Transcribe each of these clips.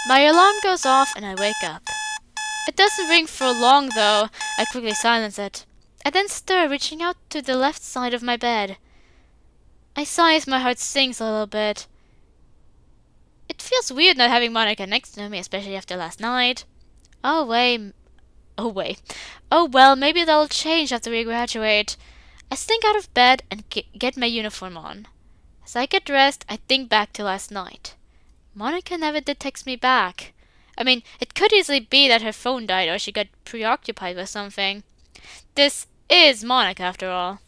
My alarm goes off and I wake up. It doesn't ring for long though. I quickly silence it. I then stir, reaching out to the left side of my bed. I sigh as my heart sinks a little bit. It feels weird not having Monica next to me, especially after last night. Oh wait. Oh wait. Oh well, maybe that'll change after we graduate. I slink out of bed and get my uniform on. As I get dressed, I think back to last night. Monica never did text me back. I mean, it could easily be that her phone died or she got preoccupied with something. This is Monica, after all.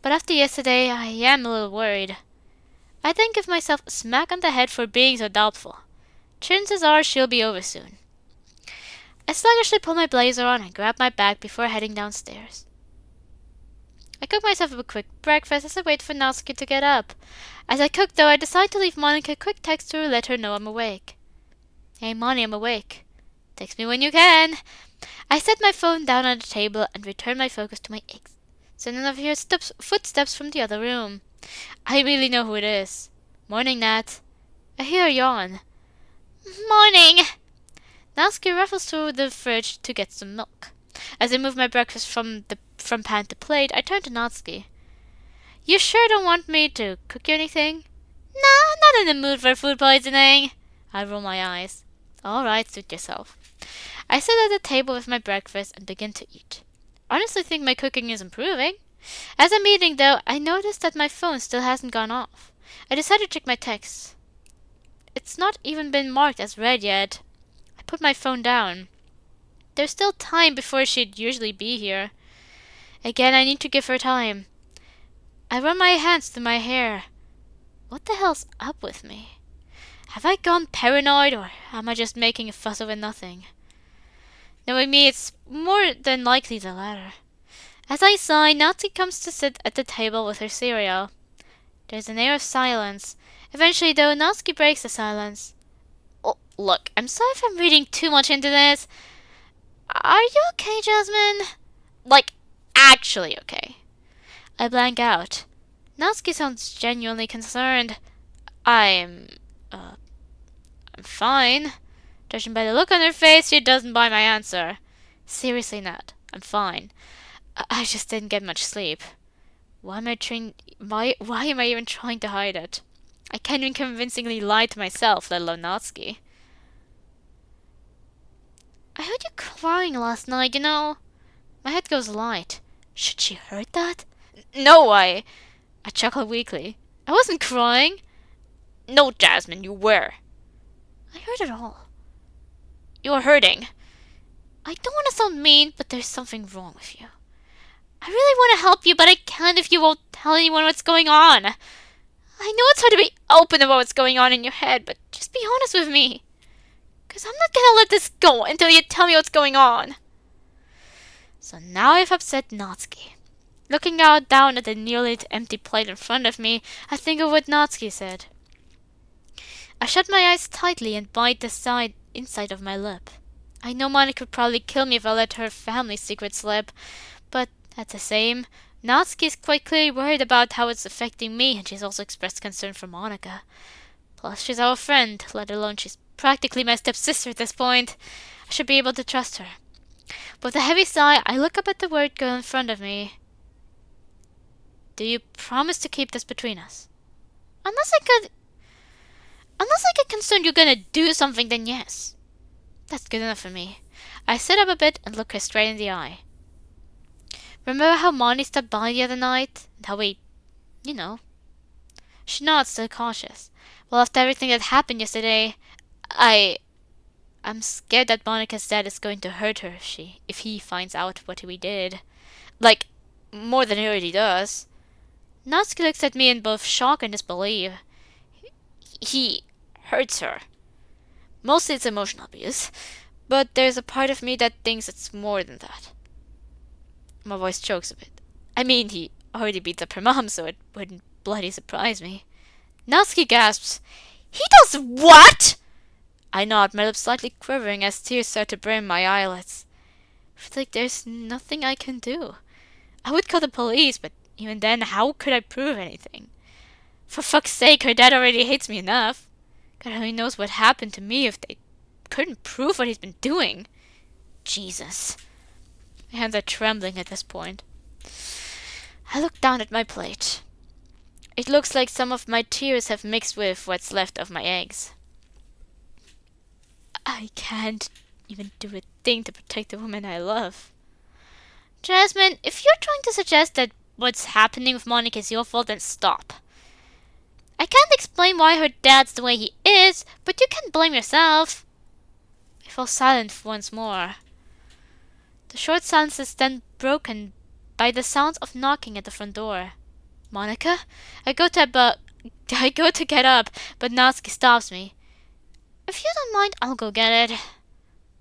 But after yesterday, I am a little worried. I then give myself a smack on the head for being so doubtful. Chances are she'll be over soon. I sluggishly pull my blazer on and grab my bag before heading downstairs. I cook myself a quick breakfast as I wait for Natsuki to get up. As I cook, though, I decide to leave Monica a quick text to let her know I'm awake. Hey, Moni, I'm awake. Text me when you can. I set my phone down on the table and return my focus to my eggs. So then I hear footsteps from the other room. I really know who it is. Morning, Nat. I hear a yawn. Morning! Natsuki ruffles through the fridge to get some milk. As I move my breakfast from pan to plate, I turn to Natsuki. You sure don't want me to cook you anything? Nah, not in the mood for food poisoning. I roll my eyes. All right, suit yourself. I sit at the table with my breakfast and begin to eat. I honestly think my cooking is improving. As I'm eating, though, I notice that my phone still hasn't gone off. I decide to check my texts. It's not even been marked as read yet. I put my phone down. There's still time before she'd usually be here. Again, I need to give her time. I run my hands through my hair. What the hell's up with me? Have I gone paranoid, or am I just making a fuss over nothing? Knowing me, it's more than likely the latter. As I sigh, Natsuki comes to sit at the table with her cereal. There's an air of silence. Eventually, though, Natsuki breaks the silence. Oh, look, I'm sorry if I'm reading too much into this. Are you okay, Jasmine? Like, actually okay. I blank out. Natsuki sounds genuinely concerned. I'm fine. Judging by the look on her face, she doesn't buy my answer. Seriously, Nat, I'm fine. I just didn't get much sleep. Why am I even trying to hide it? I can't even convincingly lie to myself, let alone Natsuki. I heard you crying last night, you know. My head goes light. Should she heard that? No, I chuckle weakly. I wasn't crying. No, Jasmine, you were. I heard it all. You're hurting. I don't want to sound mean, but there's something wrong with you. I really want to help you, but I can't if you won't tell anyone what's going on. I know it's hard to be open about what's going on in your head, but just be honest with me. 'Cause I'm not gonna let this go until you tell me what's going on. So now I've upset Natsuki. Looking out down at the nearly empty plate in front of me, I think of what Natsuki said. I shut my eyes tightly and bite the inside of my lip. I know Monica would probably kill me if I let her family secret slip, but at the same, Natsuki is quite clearly worried about how it's affecting me, and she's also expressed concern for Monica. Plus, she's our friend, let alone she's practically my stepsister at this point. I should be able to trust her. With a heavy sigh, I look up at the word girl in front of me. Do you promise to keep this between us? Unless I get concerned you're gonna do something, then yes. That's good enough for me. I sit up a bit and look her straight in the eye. Remember how Monty stopped by the other night? And how we, you know. She nods, still cautious. Well, after everything that happened yesterday, I'm scared that Monica's dad is going to hurt her if he finds out what we did. Like, more than he already does. Natsuki looks at me in both shock and disbelief. He hurts her. Mostly it's emotional abuse, but there's a part of me that thinks it's more than that. My voice chokes a bit. I mean, he already beats up her mom, so it wouldn't bloody surprise me. Natsuki gasps. He does what? I nod, my lips slightly quivering as tears start to brim my eyelids. I feel like there's nothing I can do. I would call the police, but even then, how could I prove anything? For fuck's sake, her dad already hates me enough. God only knows what happened to me if they couldn't prove what he's been doing. Jesus. My hands are trembling at this point. I look down at my plate. It looks like some of my tears have mixed with what's left of my eggs. I can't even do a thing to protect the woman I love. Jasmine, if you're trying to suggest that what's happening with Monica is your fault, then stop. I can't explain why her dad's the way he is, but you can't blame yourself. I fall silent once more. The short silence is then broken by the sounds of knocking at the front door. Monica? I go to get up, but Natsuki stops me. If you don't mind, I'll go get it.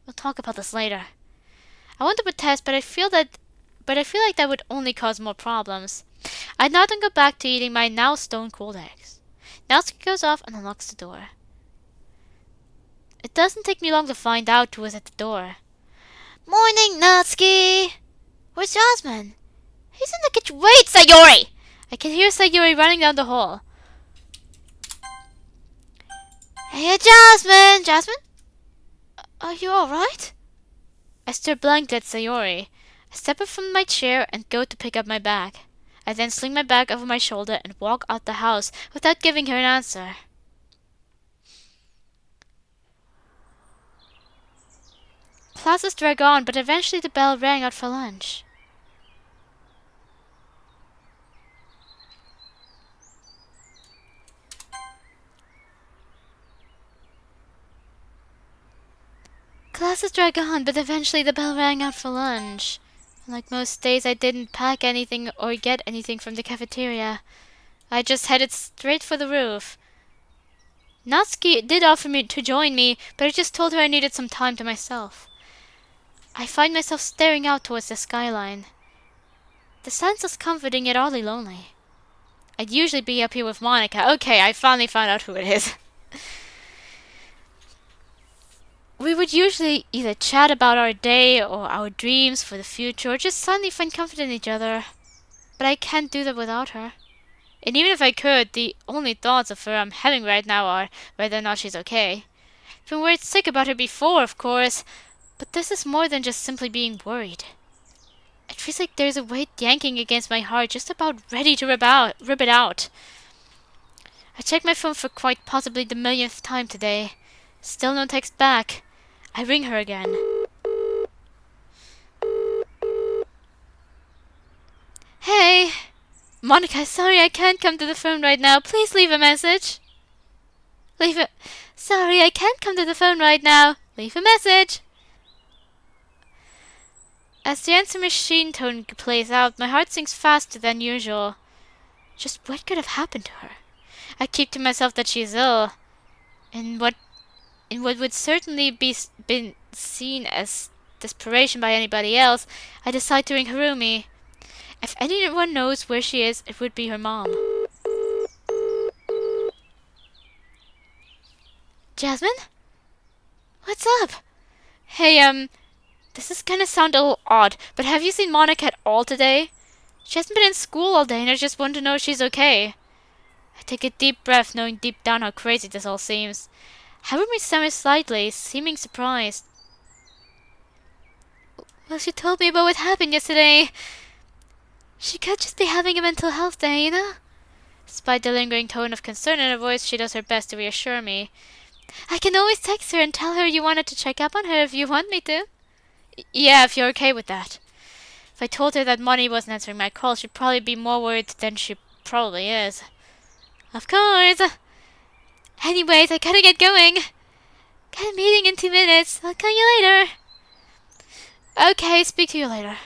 We'll talk about this later. I want to protest, but I feel like that would only cause more problems. I nod and go back to eating my now stone-cold eggs. Natsuki goes off and unlocks the door. It doesn't take me long to find out who is at the door. Morning, Natsuki! Where's Jasmine? He's in the kitchen. Wait, Sayori! I can hear Sayori running down the hall. Hey, Jasmine! Jasmine? Are you alright? I stare blankly at Sayori. I step up from my chair and go to pick up my bag. I then sling my bag over my shoulder and walk out the house without giving her an answer. Classes drag on, but eventually the bell rang out for lunch. Classes drag on, but eventually the bell rang out for lunch. Like most days, I didn't pack anything or get anything from the cafeteria. I just headed straight for the roof. Natsuki did offer me to join me, but I just told her I needed some time to myself. I find myself staring out towards the skyline. The silence is comforting yet oddly lonely. I'd usually be up here with Monica. Okay, I finally found out who it is. We would usually either chat about our day or our dreams for the future or just suddenly find comfort in each other. But I can't do that without her. And even if I could, the only thoughts of her I'm having right now are whether or not she's okay. I've been worried sick about her before, of course, but this is more than just simply being worried. It feels like there's a weight yanking against my heart, just about ready to rip it out. I checked my phone for quite possibly the millionth time today. Still no text back. I ring her again. Hey! Monica, sorry I can't come to the phone right now. Please leave a message. Sorry, I can't come to the phone right now. Leave a message. As the answer machine tone plays out, my heart sinks faster than usual. Just what could have happened to her? I keep to myself that she is ill. In what would certainly been seen as desperation by anybody else, I decide to ring Harumi. If anyone knows where she is, it would be her mom. Jasmine? What's up? Hey, this is gonna sound a little odd, but have you seen Monica at all today? She hasn't been in school all day and I just want to know if she's okay. I take a deep breath, knowing deep down how crazy this all seems. Harumi stammers slightly, seeming surprised. Well, she told me about what happened yesterday. She could just be having a mental health day, you know? Despite the lingering tone of concern in her voice, she does her best to reassure me. I can always text her and tell her you wanted to check up on her if you want me to. Yeah, if you're okay with that. If I told her that Money wasn't answering my call, she'd probably be more worried than she probably is. Of course. Anyways, I gotta get going. Got a meeting in 2 minutes. I'll call you later. Okay, speak to you later.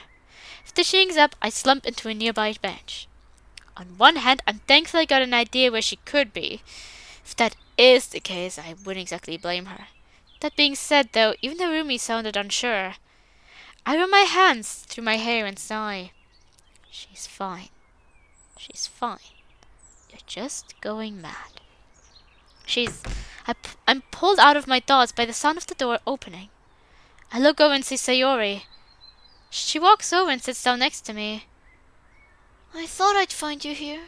Finishing up, I slump into a nearby bench. On one hand, I'm thankful I got an idea where she could be. If that is the case, I wouldn't exactly blame her. That being said, though, even Harumi sounded unsure. I run my hands through my hair and sigh. She's fine. She's fine. You're just going mad. I'm pulled out of my thoughts by the sound of the door opening. I look over and see Sayori. She walks over and sits down next to me. I thought I'd find you here.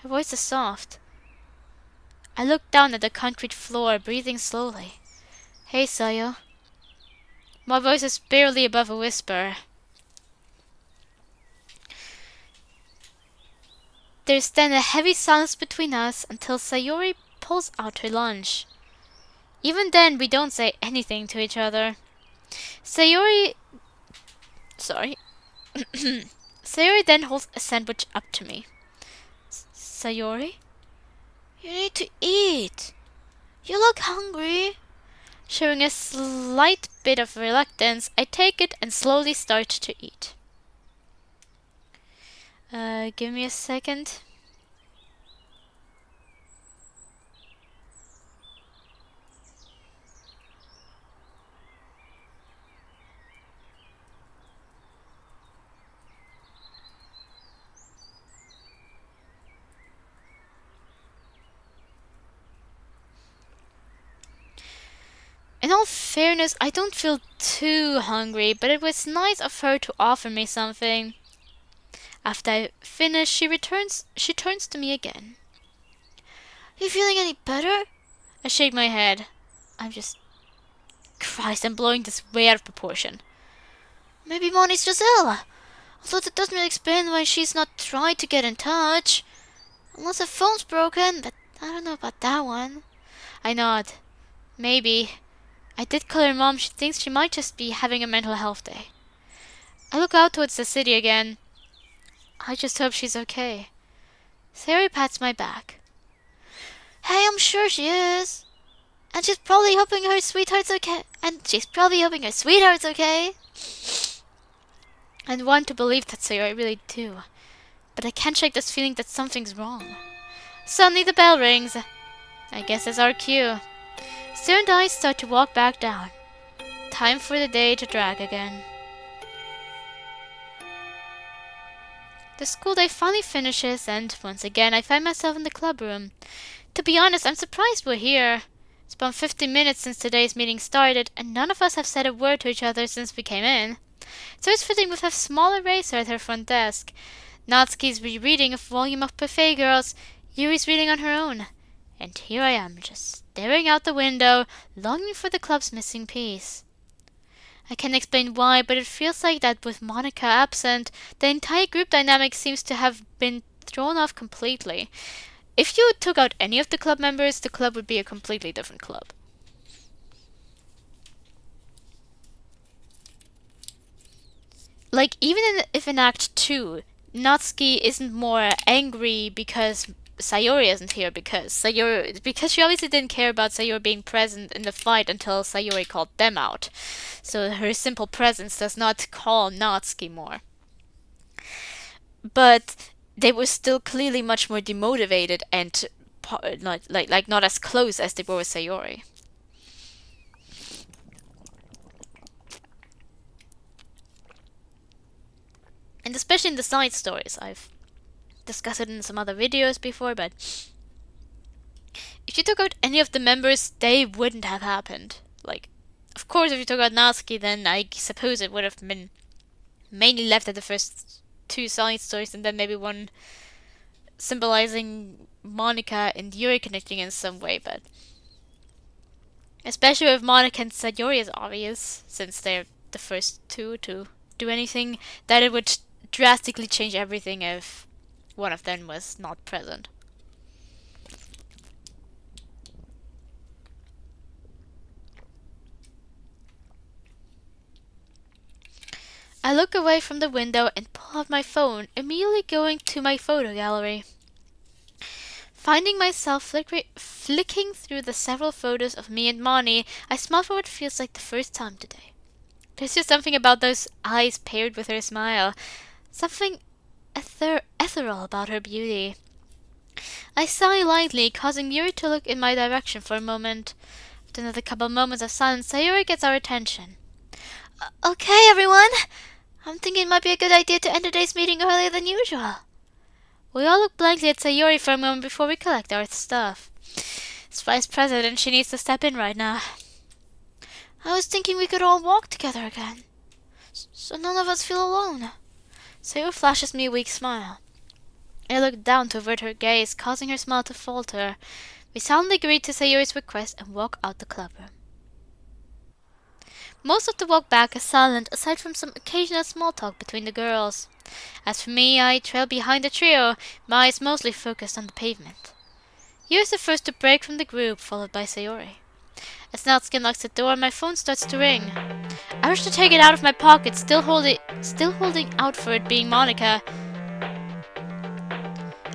Her voice is soft. I look down at the concrete floor, breathing slowly. Hey, Sayo. My voice is barely above a whisper. There's then a heavy silence between us until Sayori pulls out her lunch. Even then, we don't say anything to each other. Sayori... Sorry. Sayori then holds a sandwich up to me. Sayori? You need to eat. You look hungry. Showing a slight bit of reluctance, I take it and slowly start to eat. Give me a second. In all fairness, I don't feel too hungry, but it was nice of her to offer me something. After I finish, she turns to me again. You feeling any better? I shake my head. I'm just... Christ, I'm blowing this way out of proportion. Maybe Moni's just ill. Although that doesn't really explain why she's not trying to get in touch. Unless her phone's broken, but I don't know about that one. I nod. Maybe. I did call her mom. She thinks she might just be having a mental health day. I look out towards the city again. I just hope she's okay. Sayori pats my back. Hey, I'm sure she is. And she's probably hoping her sweetheart's okay. And want to believe that, Sayori, I really do. But I can't shake this feeling that something's wrong. Suddenly the bell rings. I guess it's our cue. Sayori and I start to walk back down. Time for the day to drag again. The school day finally finishes, and once again I find myself in the club room. To be honest, I'm surprised we're here. It's been 15 minutes since today's meeting started, and none of us have said a word to each other since we came in. So it's fitting with a small eraser at her front desk. Natsuki's rereading a volume of Buffet Girls. Yuri's reading on her own. And here I am, just staring out the window, longing for the club's missing piece. I can't explain why, but it feels like that with Monica absent, the entire group dynamic seems to have been thrown off completely. If you took out any of the club members, the club would be a completely different club. Like, even if in Act 2, Natsuki isn't more angry because Sayori isn't here, because she obviously didn't care about Sayori being present in the fight until Sayori called them out. So her simple presence does not call Natsuki more. But they were still clearly much more demotivated and not as close as they were with Sayori. And especially in the side stories, I've discussed it in some other videos before, but if you took out any of the members, they wouldn't have happened. Like, of course, if you took out Natsuki, then I suppose it would have been mainly left at the first two side stories, and then maybe one symbolizing Monica and Yuri connecting in some way, but especially with Monica and Sayori is obvious, since they're the first two to do anything, that it would drastically change everything if one of them was not present. I look away from the window and pull out my phone, immediately going to my photo gallery. Finding myself flicking through the several photos of me and Moni, I smile for what feels like the first time today. There's just something about those eyes paired with her smile. Something ethereal about her beauty. I sigh lightly, causing Yuri to look in my direction for a moment. After another couple of moments of silence, Sayori gets our attention. Okay, everyone. I'm thinking it might be a good idea to end today's meeting earlier than usual. We all look blankly at Sayori for a moment before we collect our stuff. As vice president, she needs to step in right now. I was thinking we could all walk together again, so none of us feel alone. Sayori flashes me a weak smile. I look down to avert her gaze, causing her smile to falter. We silently agree to Sayori's request and walk out the club room. Most of the walk back is silent, aside from some occasional small talk between the girls. As for me, I trail behind the trio, my eyes mostly focused on the pavement. Yu is the first to break from the group, followed by Sayori. As Natsuki locks the door, my phone starts to ring. I rush to take it out of my pocket, still holding out for it being Monica.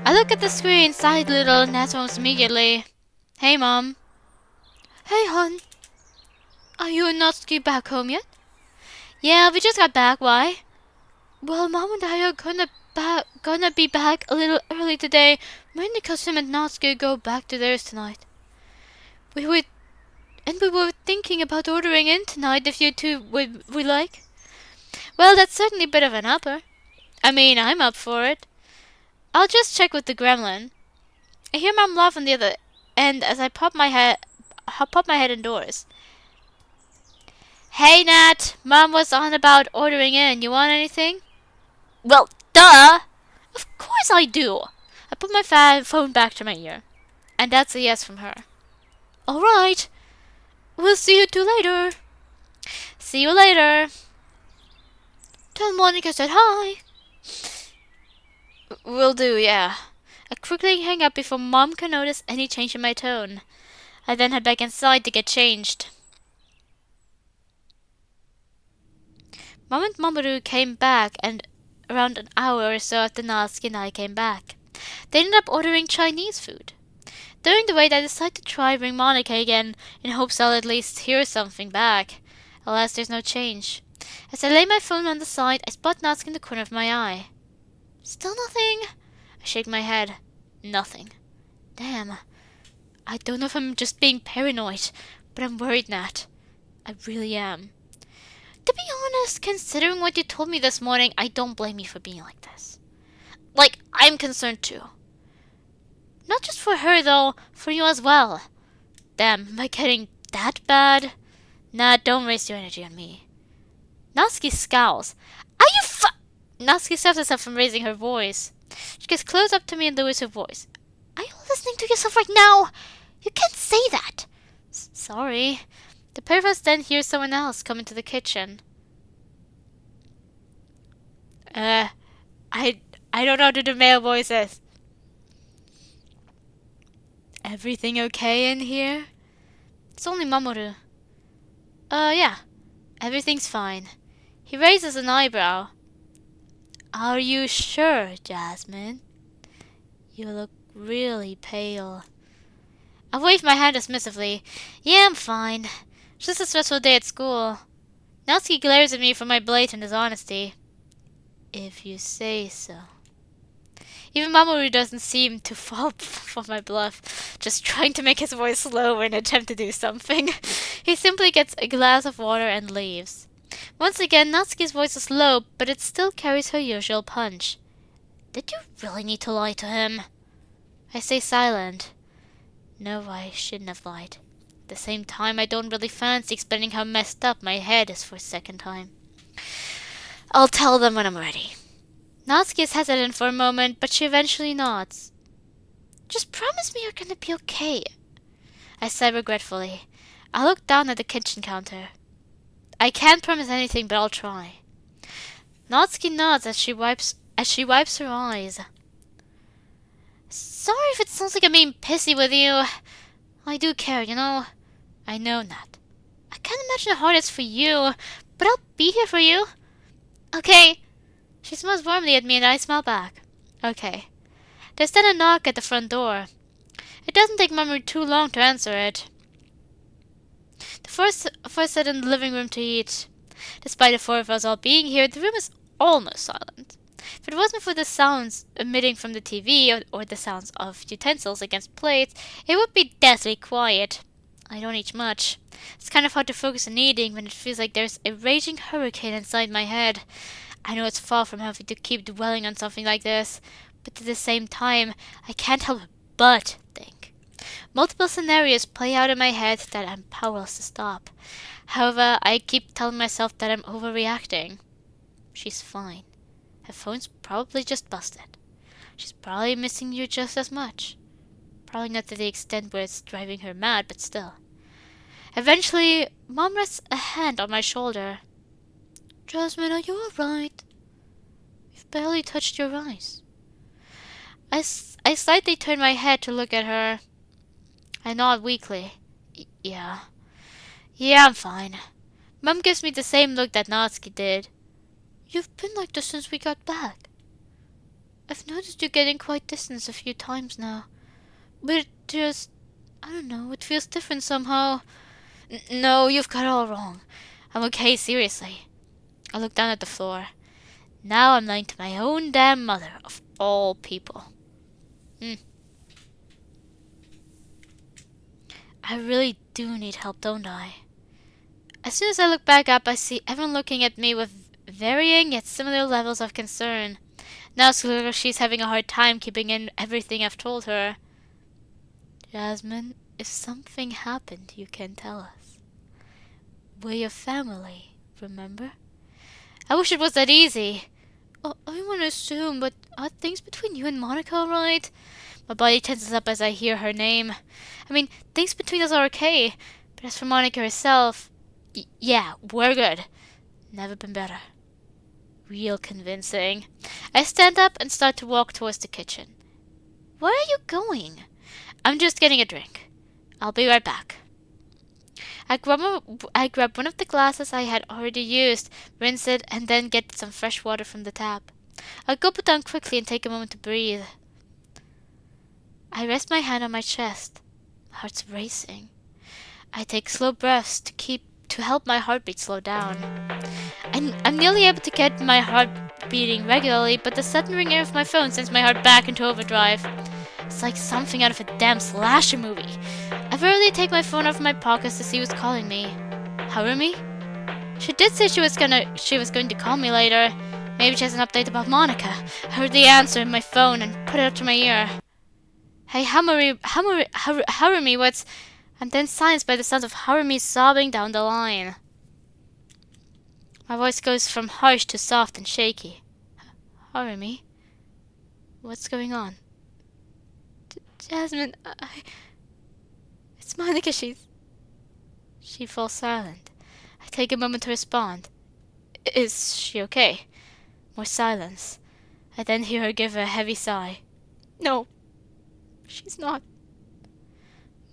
I look at the screen, sigh a little, and answer almost immediately. Hey, Mom. Hey, hon. Are you and Natsuki back home yet? Yeah, we just got back. Why? Well, Mom and I are gonna be back a little early today, mainly because him and Natsuki go back to theirs tonight. We were thinking about ordering in tonight if you two would like. Well, that's certainly a bit of an upper. I mean, I'm up for it. I'll just check with the gremlin. I hear Mom laugh on the other end as I pop my head indoors. Hey, Nat! Mom was on about ordering in. You want anything? Well, duh! Of course I do! I put my phone back to my ear. And that's a yes from her. Alright. We'll see you two later. See you later. Tell Monica said hi. Will do, yeah. I quickly hang up before Mom can notice any change in my tone. I then head back inside to get changed. Mom and Mamoru came back, and around an hour or so after Natsuki and I came back, they ended up ordering Chinese food. During the wait, I decided to try ring Monica again, in hopes I'll at least hear something back. Alas, there's no change. As I lay my phone on the side, I spot Natsuki in the corner of my eye. Still nothing? I shake my head. Nothing. Damn. I don't know if I'm just being paranoid, but I'm worried, Nat. I really am. To be honest, considering what you told me this morning, I don't blame you for being like this. Like, I'm concerned too. Not just for her, though, for you as well. Damn, am I getting that bad? Nah, don't waste your energy on me. Natsuki scowls. Are you Natsuki stops herself from raising her voice. She gets close up to me and lowers her voice. Are you listening to yourself right now? You can't say that. Sorry. The pair of us then hear someone else come into the kitchen. I don't know how to do male voices. Everything okay in here? It's only Mamoru. Yeah. Everything's fine. He raises an eyebrow. Are you sure, Jasmine? You look really pale. I wave my hand dismissively. Yeah, I'm fine. It's just a stressful day at school. Natsuki glares at me for my blatant dishonesty. If you say so. Even Mamoru doesn't seem to fall for my bluff, just trying to make his voice lower in an attempt to do something. He simply gets a glass of water and leaves. Once again, Natsuki's voice is low, but it still carries her usual punch. Did you really need to lie to him? I stay silent. No, I shouldn't have lied. At the same time, I don't really fancy explaining how messed up my head is for a second time. I'll tell them when I'm ready. Natsuki is hesitant for a moment, but she eventually nods. Just promise me you're gonna be okay. I sigh regretfully. I look down at the kitchen counter. I can't promise anything, but I'll try. Natsuki nods as she wipes her eyes. Sorry if it sounds like I'm being pissy with you. I do care, you know. I know, Nat. I can't imagine how hard it's for you, but I'll be here for you. Okay. She smiles warmly at me and I smile back. Okay. There's then a knock at the front door. It doesn't take Mamoru too long to answer it. The four sit in the living room to eat. Despite the four of us all being here, the room is almost silent. If it wasn't for the sounds emitting from the TV or the sounds of utensils against plates, it would be deathly quiet. I don't eat much. It's kind of hard to focus on eating when it feels like there's a raging hurricane inside my head. I know it's far from having to keep dwelling on something like this, but at the same time, I can't help but think. Multiple scenarios play out in my head that I'm powerless to stop. However, I keep telling myself that I'm overreacting. She's fine. Her phone's probably just busted. She's probably missing you just as much. Probably not to the extent where it's driving her mad, but still. Eventually, Mom rests a hand on my shoulder. Jasmine, are you alright? You've barely touched your eyes. I slightly turn my head to look at her. I nod weakly. Yeah. Yeah, I'm fine. Mom gives me the same look that Natsuki did. You've been like this since we got back. I've noticed you getting quite distant a few times now. But it just... I don't know, it feels different somehow. No, you've got it all wrong. I'm okay, seriously. I look down at the floor. Now I'm lying to my own damn mother, of all people. I really do need help, don't I? As soon as I look back up, I see everyone looking at me with varying yet similar levels of concern. Now she's having a hard time keeping in everything I've told her. Jasmine, if something happened, you can tell us. We're your family, remember? I wish it was that easy. Oh, I want to assume, but are things between you and Monica alright? My body tenses up as I hear her name. I mean, things between us are okay, but as for Monica herself, yeah, we're good. Never been better. Real convincing. I stand up and start to walk towards the kitchen. Where are you going? I'm just getting a drink. I'll be right back. I grab one of the glasses I had already used, rinse it, and then get some fresh water from the tap. I gulp it down quickly and take a moment to breathe. I rest my hand on my chest. My heart's racing. I take slow breaths to help my heartbeat slow down. I'm nearly able to get my heart beating regularly, but the sudden ringing of my phone sends my heart back into overdrive. It's like something out of a damn slasher movie. I rarely take my phone out of my pockets to see who's calling me. Harumi? She did say she was going to call me later. Maybe she has an update about Monica. I heard the answer in my phone and put it up to my ear. Hey, Harumi, what's... And then silenced by the sound of Harumi sobbing down the line. My voice goes from harsh to soft and shaky. Harumi? What's going on? Jasmine, It's Monica, She falls silent. I take a moment to respond. Is she okay? More silence. I then hear her give a heavy sigh. No, she's not.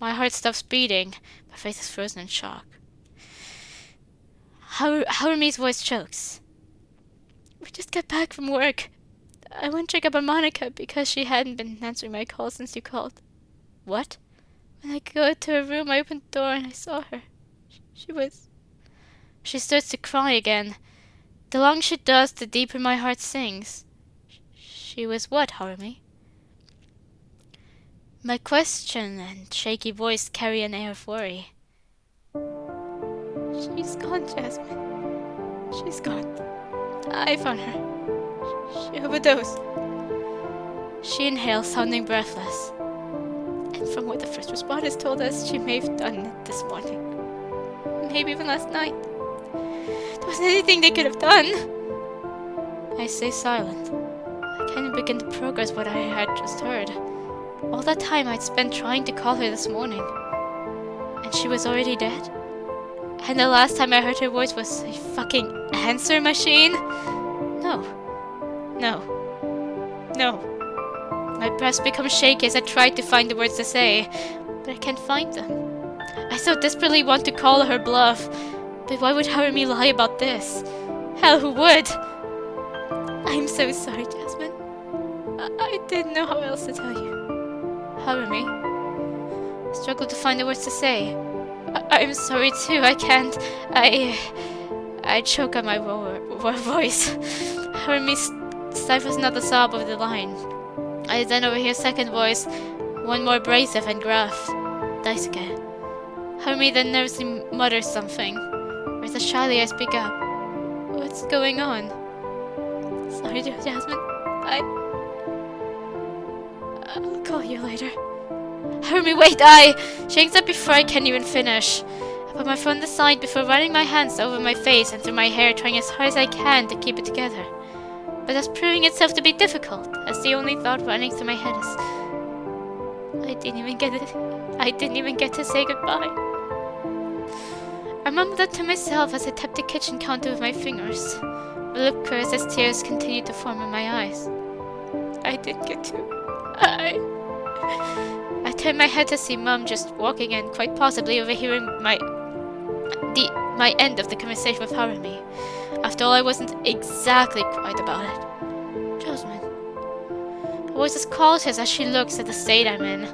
My heart stops beating. My face is frozen in shock. Harumi's voice chokes. We just got back from work. I went to check up on Monica because she hadn't been answering my calls since you called. What? When I go to her room, I opened the door and I saw her. She starts to cry again. The longer she does, the deeper my heart sinks. She was what, Harumi? My question and shaky voice carry an air of worry. She's gone, Jasmine. She's gone. I found her. She overdosed. She inhales, sounding breathless. And from what the first responders told us, she may have done it this morning. Maybe even last night. There wasn't anything they could have done. I stay silent. I can't even begin to progress what I had just heard. All that time I'd spent trying to call her this morning. And she was already dead? And the last time I heard her voice was a fucking answer machine? No. My breath becomes shaky as I try to find the words to say, but I can't find them. I so desperately want to call her bluff, but why would Harumi lie about this? Hell, who would? I'm so sorry, Jasmine. I didn't know how else to tell you. Harumi? I struggle to find the words to say. I'm sorry too, I can't. I choke on my voice. Harumi stifles another sob over the line. I then overhear a second voice, one more abrasive and gruff. Daisuke. Harumi then nervously mutters something. Rather shyly I speak up. What's going on? Sorry, Jasmine. I'll call you later. Harumi, wait, She hangs up before I can even finish. I put my phone aside before running my hands over my face and through my hair, trying as hard as I can to keep it together. But that's proving itself to be difficult, as the only thought running through my head is... I didn't even get to say goodbye. I mumbled that to myself as I tapped the kitchen counter with my fingers. My lip cursed as tears continued to form in my eyes. I didn't get to. I turned my head to see Mum just walking in, quite possibly overhearing my end of the conversation with Harumi. After all, I wasn't exactly quiet about it. Jasmine. Her voice is cautious as she looks at the state I'm in.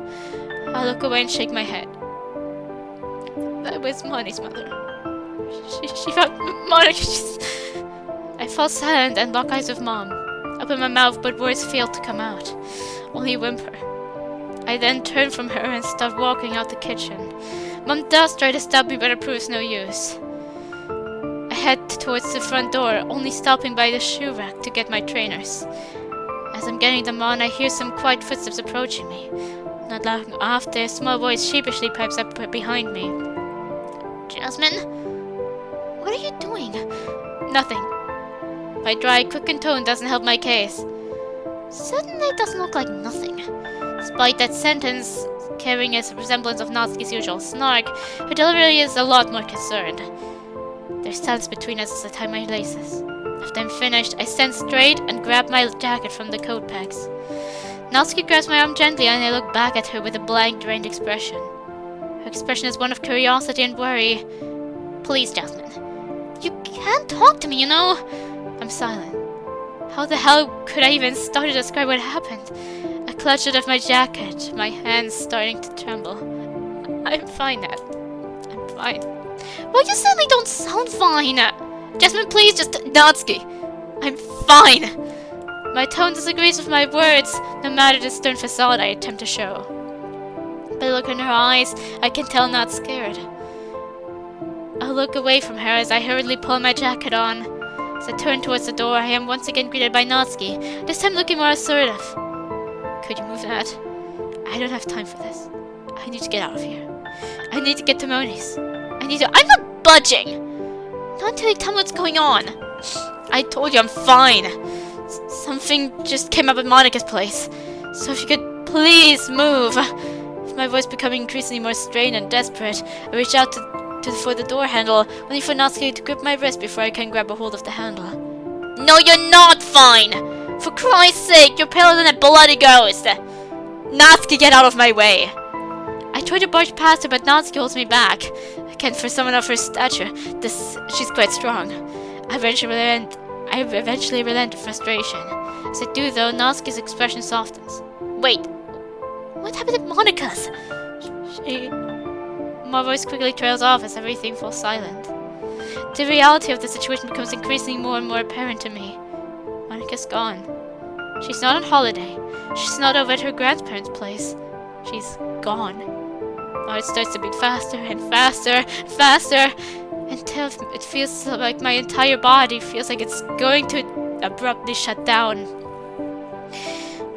I look away and shake my head. That was Moni's mother. She found Monica. I fall silent and lock eyes with Mom. Open my mouth, but words fail to come out. Only a whimper. I then turn from her and start walking out the kitchen. Mom does try to stop me, but it proves no use. I head towards the front door, only stopping by the shoe rack to get my trainers. As I'm getting them on, I hear some quiet footsteps approaching me. Not long after, a small voice sheepishly pipes up behind me. Jasmine? What are you doing? Nothing. My dry, quickened tone doesn't help my case. Certainly doesn't look like nothing. Despite that sentence carrying a resemblance of Natsuki's usual snark, her delivery is a lot more concerned. There's silence between us as I tie my laces. After I'm finished, I stand straight and grab my jacket from the coat pegs. Natsuki grabs my arm gently and I look back at her with a blank, drained expression. Her expression is one of curiosity and worry. Please, Jasmine. You can't talk to me, you know? I'm silent. How the hell could I even start to describe what happened? I clutched at my jacket, my hands starting to tremble. I'm fine, Nat. I'm fine. Well, you certainly don't sound fine. Jasmine, please, just Natsuki. I'm fine. My tone disagrees with my words, no matter the stern facade I attempt to show. By the look in her eyes, I can tell not scared. I look away from her as I hurriedly pull my jacket on. As I turn towards the door, I am once again greeted by Natsuki, this time looking more assertive. Could you move that? I don't have time for this. I need to get out of here. I need to get to Moni's. I'm not budging! Not until you tell me what's going on. I told you I'm fine. Something just came up at Monica's place. So if you could please move. With my voice becoming increasingly more strained and desperate, I reach out for the door handle, only for Natsuki to grip my wrist before I can grab a hold of the handle. No, you're not fine! For Christ's sake, you're paler than a bloody ghost! Natsuki, get out of my way! I try to barge past her, but Natsuki holds me back. Again, for someone of her stature, she's quite strong. I eventually relent in frustration. As I do, though, Natsuki's expression softens. Wait, what happened at Monica's? My voice quickly trails off as everything falls silent. The reality of the situation becomes increasingly more and more apparent to me. Monica's gone. She's not on holiday. She's not over at her grandparents' place. She's gone. My heart starts to beat faster and faster and faster until it feels like my entire body feels like it's going to abruptly shut down.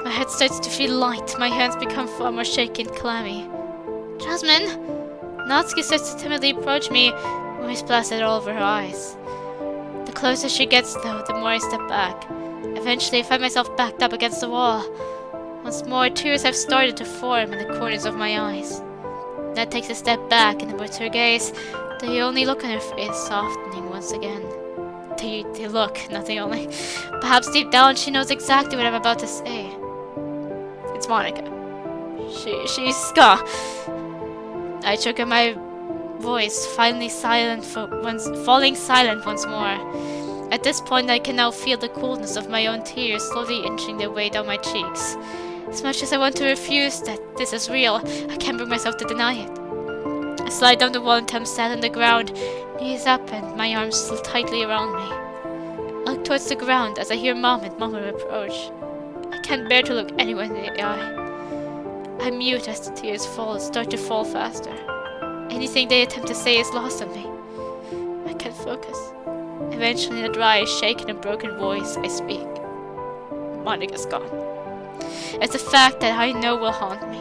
My head starts to feel light. My hands become far more shaky and clammy. Jasmine! Natsuki starts to timidly approach me, voice blasted all over her eyes. The closer she gets, though, the more I step back. Eventually, I find myself backed up against the wall. Once more, tears have started to form in the corners of my eyes. Nat takes a step back and averts her gaze, the only look on her face softening once again. The look, nothing only. Perhaps deep down she knows exactly what I'm about to say. It's Monica. She's gone. I choke at my voice, falling silent once more. At this point, I can now feel the coolness of my own tears slowly inching their way down my cheeks. As much as I want to refuse that this is real, I can't bring myself to deny it. I slide down the wall until I'm sat on the ground, knees up and my arms still tightly around me. I look towards the ground as I hear Mom and Mama reproach. I can't bear to look anyone in the eye. I mute as the tears start to fall faster. Anything they attempt to say is lost on me. I can't focus. Eventually, in a dry, shaken and broken voice, I speak. Monica's gone. It's a fact that I know will haunt me.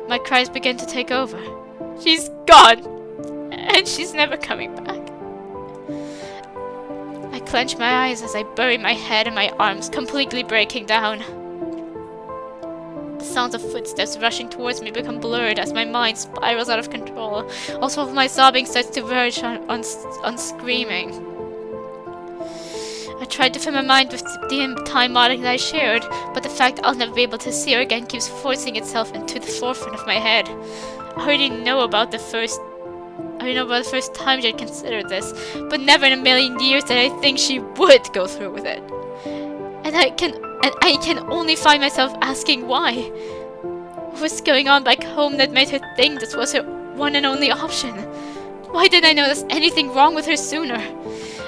My cries begin to take over. She's gone! And she's never coming back. I clench my eyes as I bury my head in my arms, completely breaking down. The sounds of footsteps rushing towards me become blurred as my mind spirals out of control. Also, my sobbing starts to verge on screaming. I tried to fill my mind with the time modding that I shared, but the fact I'll never be able to see her again keeps forcing itself into the forefront of my head. I already know about the first time she'd considered this, but never in a million years did I think she would go through with it. And I can only find myself asking why. What was going on back home that made her think this was her one and only option? Why didn't I notice anything wrong with her sooner?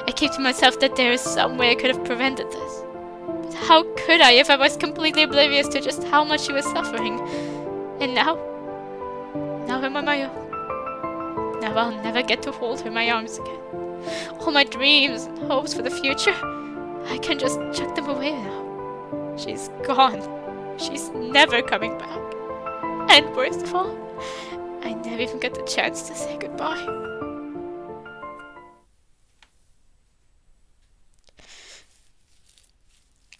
I keep to myself that there is some way I could have prevented this. But how could I if I was completely oblivious to just how much she was suffering? And now I'm on my own. Now I'll never get to hold her in my arms again. All my dreams and hopes for the future, I can just chuck them away now. She's gone. She's never coming back. And worst of all, I never even got the chance to say goodbye.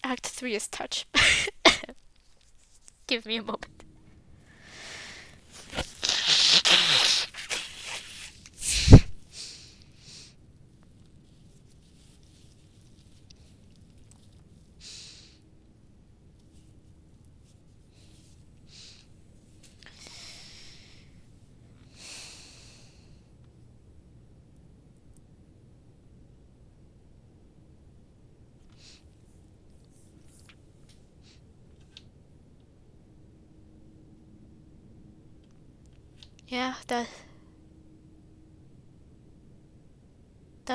Act 3 is touch. Give me a moment. Yeah, that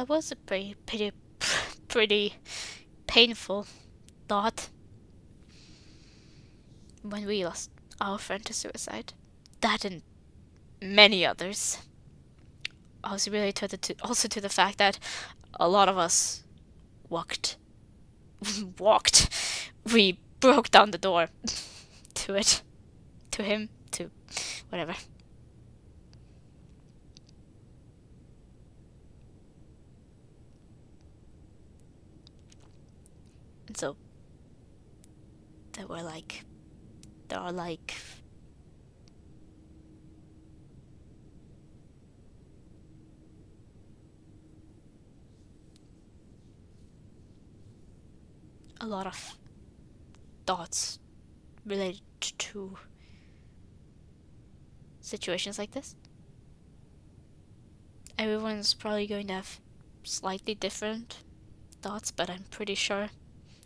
was a pretty painful thought when we lost our friend to suicide. That and many others. Also related to the fact that a lot of us walked. We broke down the door to it, to him, to whatever. And so there are like a lot of thoughts related to situations like this. Everyone's probably going to have slightly different thoughts, but I'm pretty sure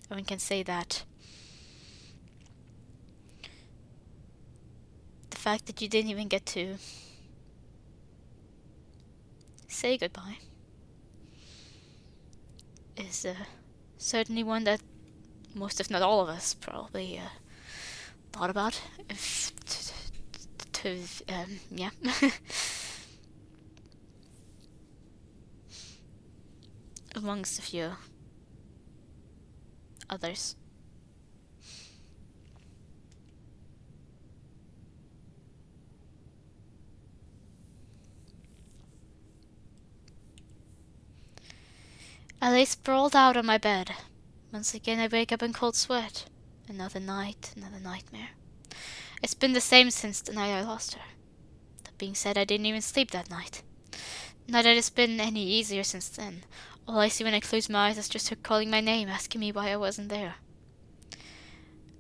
everyone can say that the fact that you didn't even get to say goodbye is certainly one that most, if not all of us, probably thought about. Yeah. Amongst a few others. I lay sprawled out on my bed. Once again I wake up in cold sweat. Another night, another nightmare. It's been the same since the night I lost her. That being said, I didn't even sleep that night. Not that it's been any easier since then. All I see when I close my eyes is just her calling my name, asking me why I wasn't there.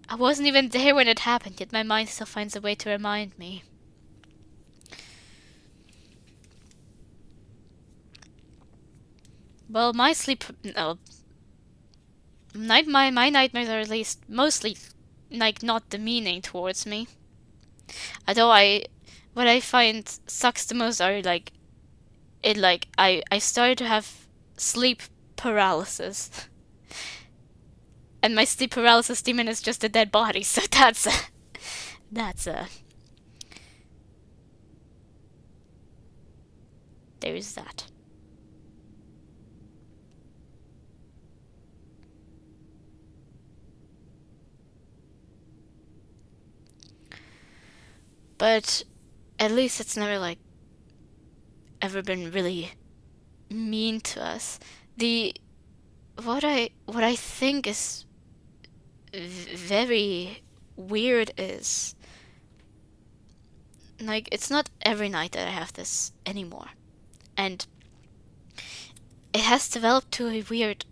I wasn't even there when it happened, yet my mind still finds a way to remind me. Well, my nightmares are at least mostly, like, not demeaning towards me. Although what I find sucks the most are, like, I started to have sleep paralysis. And my sleep paralysis demon is just a dead body, so there's that. But at least it's never, like, ever been really mean to us. What I think is very weird is like, it's not every night that I have this anymore. And it has developed to a weird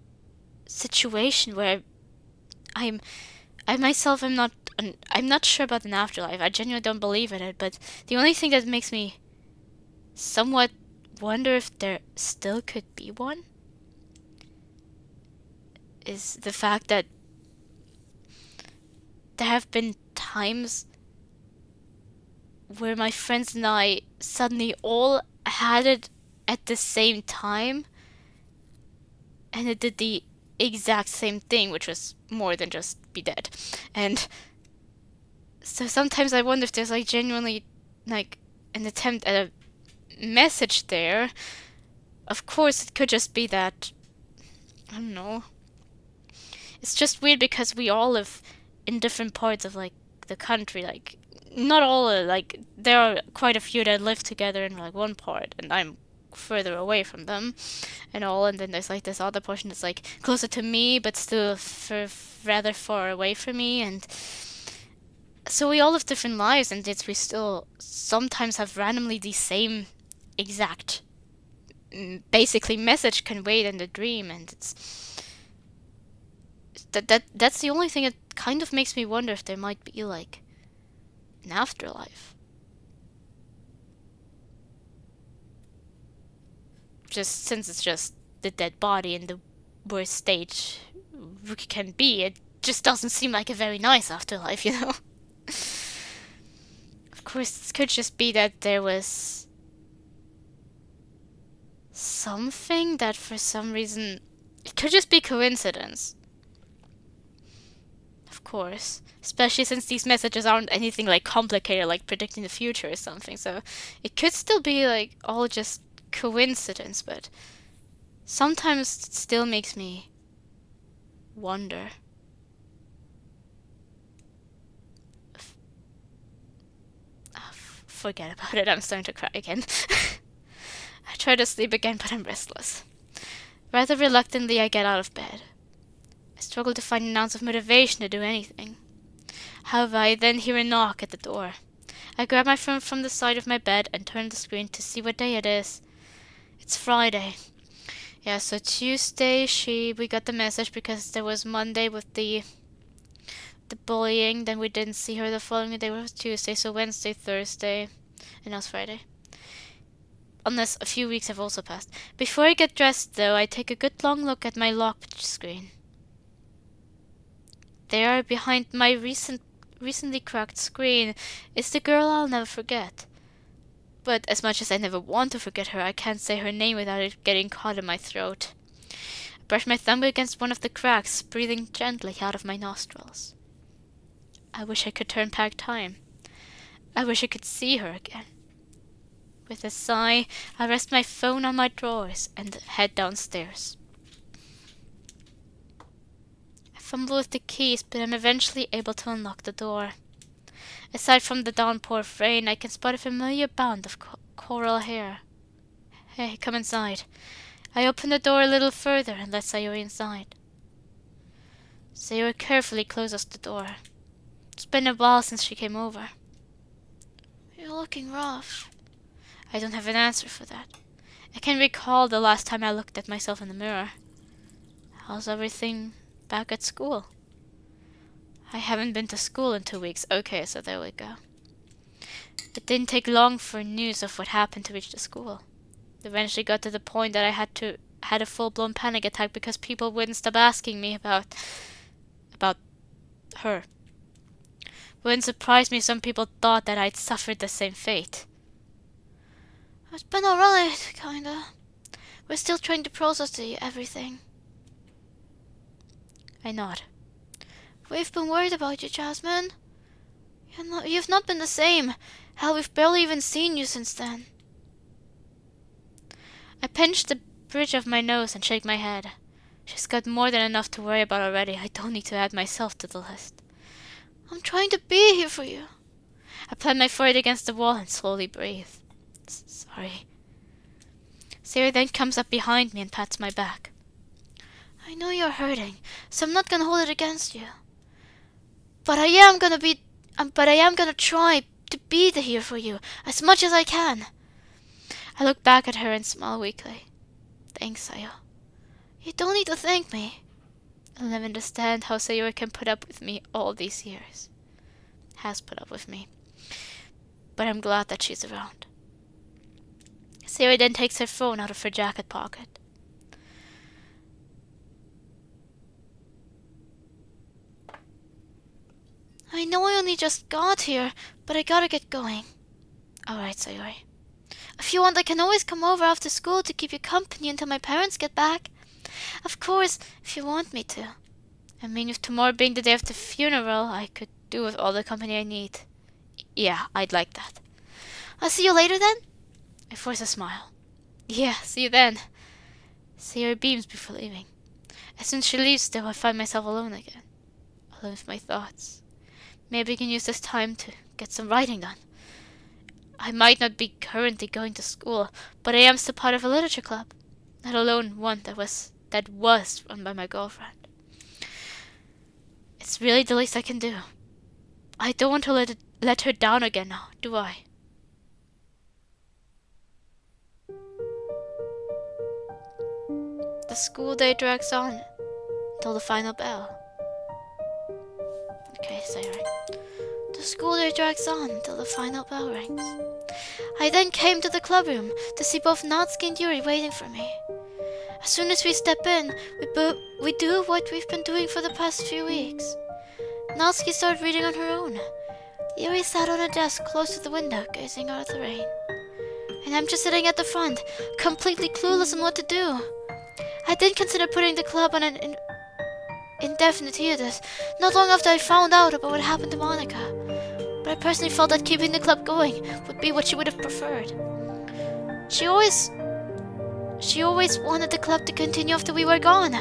situation where I'm I myself I'm not sure about an afterlife. I genuinely don't believe in it, but the only thing that makes me somewhat wonder if there still could be one is the fact that there have been times where my friends and I suddenly all had it at the same time, and it did the exact same thing, which was more than just be dead. And so sometimes I wonder if there's like genuinely like an attempt at a message there. Of course, it could just be that, I don't know. It's just weird because we all live in different parts of like the country. Like, not all, like, there are quite a few that live together in like one part, and I'm further away from them and all. And then there's like this other portion that's like closer to me, but still rather far away from me. And so we all live different lives, and yet we still sometimes have randomly the same exact basically message conveyed in the dream. And it's that's the only thing that kind of makes me wonder if there might be like an afterlife, just since it's just the dead body in the worst state we can be. It just doesn't seem like a very nice afterlife, you know. Of course, it could just be that there was something that for some reason, it could just be coincidence. Of course, especially since these messages aren't anything like complicated, like predicting the future or something. So it could still be like all just coincidence, but sometimes it still makes me wonder. Forget about it, I'm starting to cry again. I try to sleep again, but I'm restless. Rather reluctantly, I get out of bed. I struggle to find an ounce of motivation to do anything. However, I then hear a knock at the door. I grab my phone from the side of my bed and turn the screen to see what day it is. It's Friday. Yeah, so Tuesday we got the message because there was Monday with the bullying, then we didn't see her the following day, was Tuesday, so Wednesday, Thursday, and now it's Friday. Unless a few weeks have also passed. Before I get dressed, though, I take a good long look at my lock screen. There, behind my recently cracked screen, is the girl I'll never forget. But as much as I never want to forget her, I can't say her name without it getting caught in my throat. I brush my thumb against one of the cracks, breathing gently out of my nostrils. I wish I could turn back time. I wish I could see her again. With a sigh, I rest my phone on my drawers and head downstairs. I fumble with the keys, but I'm eventually able to unlock the door. Aside from the downpour of rain, I can spot a familiar band of coral hair. Hey, come inside. I open the door a little further and let Sayori inside. Sayori carefully closes the door. It's been a while since she came over. You're looking rough. I don't have an answer for that. I can't recall the last time I looked at myself in the mirror. How's everything back at school? I haven't been to school in 2 weeks. Okay, so there we go. It didn't take long for news of what happened to reach the school. It eventually got to the point that I had a full-blown panic attack because people wouldn't stop asking me about her. Wouldn't surprise me if some people thought that I'd suffered the same fate. It's been alright, kinda. We're still trying to process everything. I nod. We've been worried about you, Jasmine. You've not been the same. Hell, we've barely even seen you since then. I pinch the bridge of my nose and shake my head. She's got more than enough to worry about already. I don't need to add myself to the list. I'm trying to be here for you. I plant my forehead against the wall and slowly breathe. Sorry. Sarah then comes up behind me and pats my back. I know you're hurting, so I'm not gonna hold it against you. But I am gonna try to be here for you as much as I can. I look back at her and smile weakly. Thanks, Sayo. You don't need to thank me. I'll never understand how Sayori can put up with me all these years. Has put up with me. But I'm glad that she's around. Sayori then takes her phone out of her jacket pocket. I know I only just got here, but I gotta get going. Alright, Sayori. If you want, I can always come over after school to keep you company until my parents get back. Of course, if you want me to. I mean, with tomorrow being the day of the funeral, I could do with all the company I need. Yeah, I'd like that. I'll see you later then? I force a smile. Yeah, see you then. Sayori beams before leaving. As soon as she leaves, though, I find myself alone again. Alone with my thoughts. Maybe I can use this time to get some writing done. I might not be currently going to school, but I am still part of a literature club. Let alone one that was run by my girlfriend. It's really the least I can do. I don't want to let her down again now, do I? The school day drags on until the final bell. Okay, Sayori. The school day drags on until the final bell rings. I then came to the club room to see both Natsuki and Yuri waiting for me. As soon as we step in, we do what we've been doing for the past few weeks. Natsuki started reading on her own. Yuri sat on a desk close to the window, gazing out at the rain. And I'm just sitting at the front, completely clueless on what to do. I did consider putting the club on an indefinite hiatus, not long after I found out about what happened to Monica. But I personally felt that keeping the club going would be what she would have preferred. She always wanted the club to continue after we were gone.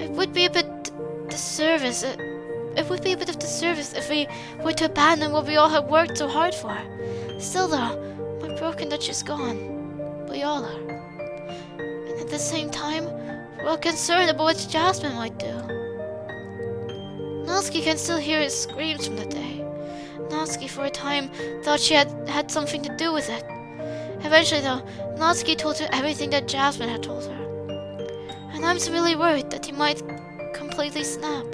It would be a bit disservice. It would be a bit of disservice if we were to abandon what we all had worked so hard for. Still though, we're broken that she's gone. We all are. And at the same time, we're all concerned about what Jasmine might do. Natsuki can still hear his screams from the day. Natsuki for a time thought she had something to do with it. Eventually though, Natsuki told her everything that Jasmine had told her. And I'm really worried that he might completely snap.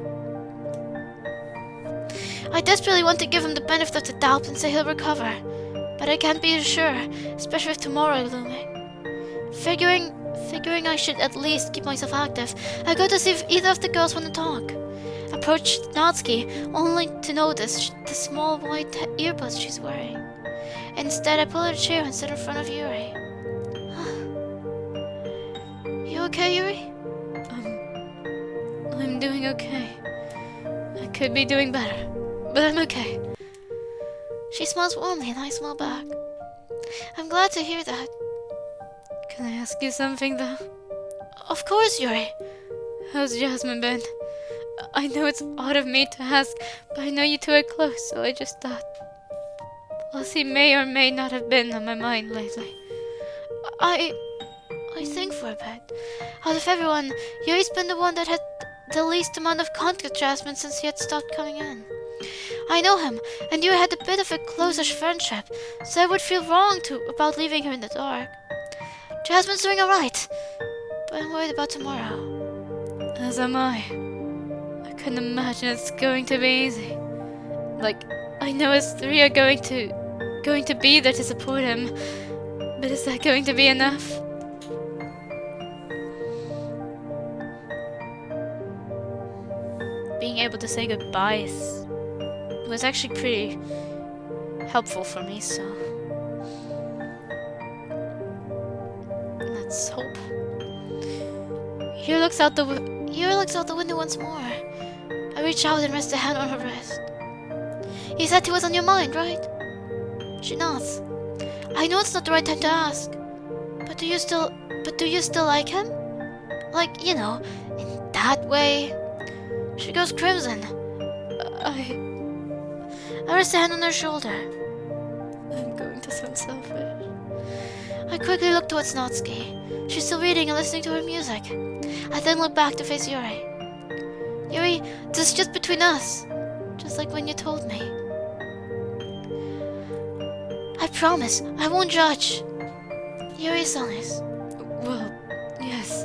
I desperately want to give him the benefit of the doubt and say he'll recover, but I can't be sure, especially with tomorrow looming. Figuring I should at least keep myself active, I go to see if either of the girls want to talk. Approached Natsuki, only to notice the small white earbuds she's wearing. Instead, I pull her a chair and sit in front of Yuri. You okay, Yuri? I'm doing okay. I could be doing better, but I'm okay. She smiles warmly and I smile back. I'm glad to hear that. Can I ask you something, though? Of course, Yuri. How's Jasmine been? I know it's odd of me to ask, but I know you two are close, so I just thought. Plus, he may or may not have been on my mind lately. I think for a bit. Out of everyone, Yuri's been the one that had the least amount of contact with Jasmine since he had stopped coming in. I know him, and Yuri had a bit of a close-ish friendship, so I would feel wrong about leaving her in the dark. Jasmine's doing alright, but I'm worried about tomorrow. As am I. I couldn't imagine it's going to be easy. Like, I know us three are going to be there to support him, but is that going to be enough? Being able to say goodbyes was actually pretty helpful for me, so let's hope. Yuri looks out the window once more. I reach out and rest a hand on her wrist. He said he was on your mind, right? She nods. I know it's not the right time to ask, but do you still like him? Like, you know, in that way? She goes crimson. I rest a hand on her shoulder. I'm going to sound selfish. I quickly look towards Natsuki. She's still reading and listening to her music. I then look back to face Yuri. Yuri, this is just between us. Just like when you told me. I promise, I won't judge. You're his honest. Well, yes.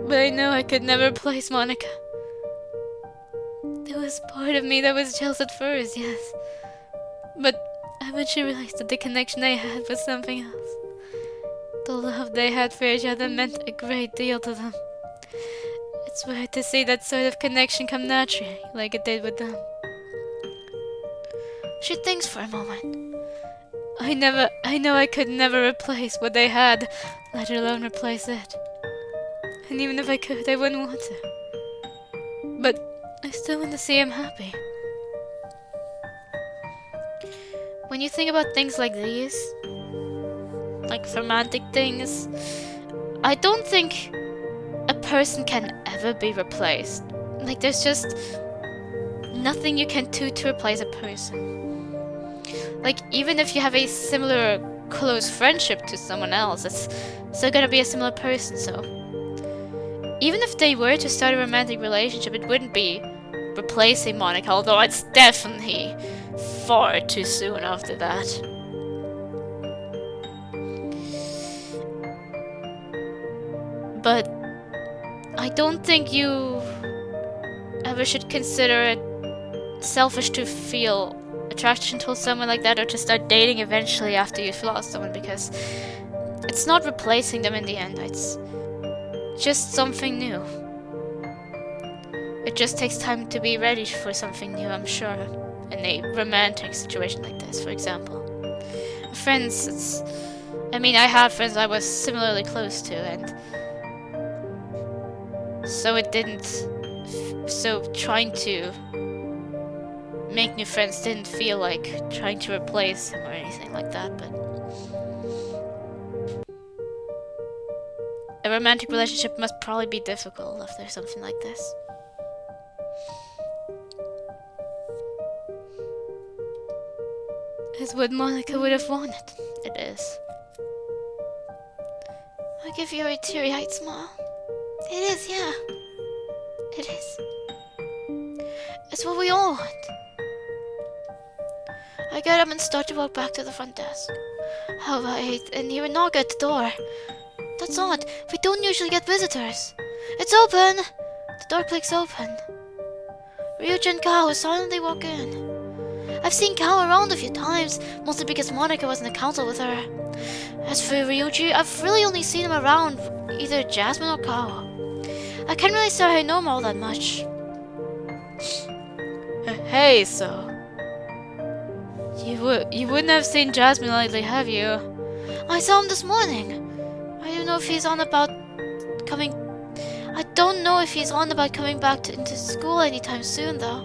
But I know I could never replace Monica. There was part of me that was jealous at first, yes. But I eventually realized that the connection they had was something else. The love they had for each other meant a great deal to them. It's weird to see that sort of connection come naturally, like it did with them. She thinks for a moment. I know I could never replace what they had, let alone replace it. And even if I could, I wouldn't want to. But I still want to see him happy. When you think about things like these, like romantic things, I don't think a person can ever be replaced. Like, there's just nothing you can do to replace a person. Like, even if you have a similar close friendship to someone else, it's still gonna be a similar person, so even if they were to start a romantic relationship, it wouldn't be replacing Monica, although it's definitely far too soon after that. But I don't think you ever should consider it selfish to feel attraction towards someone like that, or to start dating eventually after you've lost someone, because it's not replacing them in the end. It's just something new. It just takes time to be ready for something new, I'm sure, in a romantic situation like this, for example. Friends, I had friends I was similarly close to, and so trying to make new friends didn't feel like trying to replace him or anything like that, but a romantic relationship must probably be difficult if there's something like this. It's what Monica would have wanted. It is. I give you a teary-eyed smile. It is, yeah. It is. It's what we all want. I get up and start to walk back to the front desk. How about 8, and hear a knock at the door. That's odd. We don't usually get visitors. It's open! The door clicks open. Ryuji and Kao silently walk in. I've seen Kao around a few times, mostly because Monica was in the council with her. As for Ryuji, I've really only seen him around either Jasmine or Kao. I can't really say I know him all that much. Hey, so you wouldn't have seen Jasmine lately, have you? I saw him this morning. I don't know if he's on about coming back into school anytime soon, though.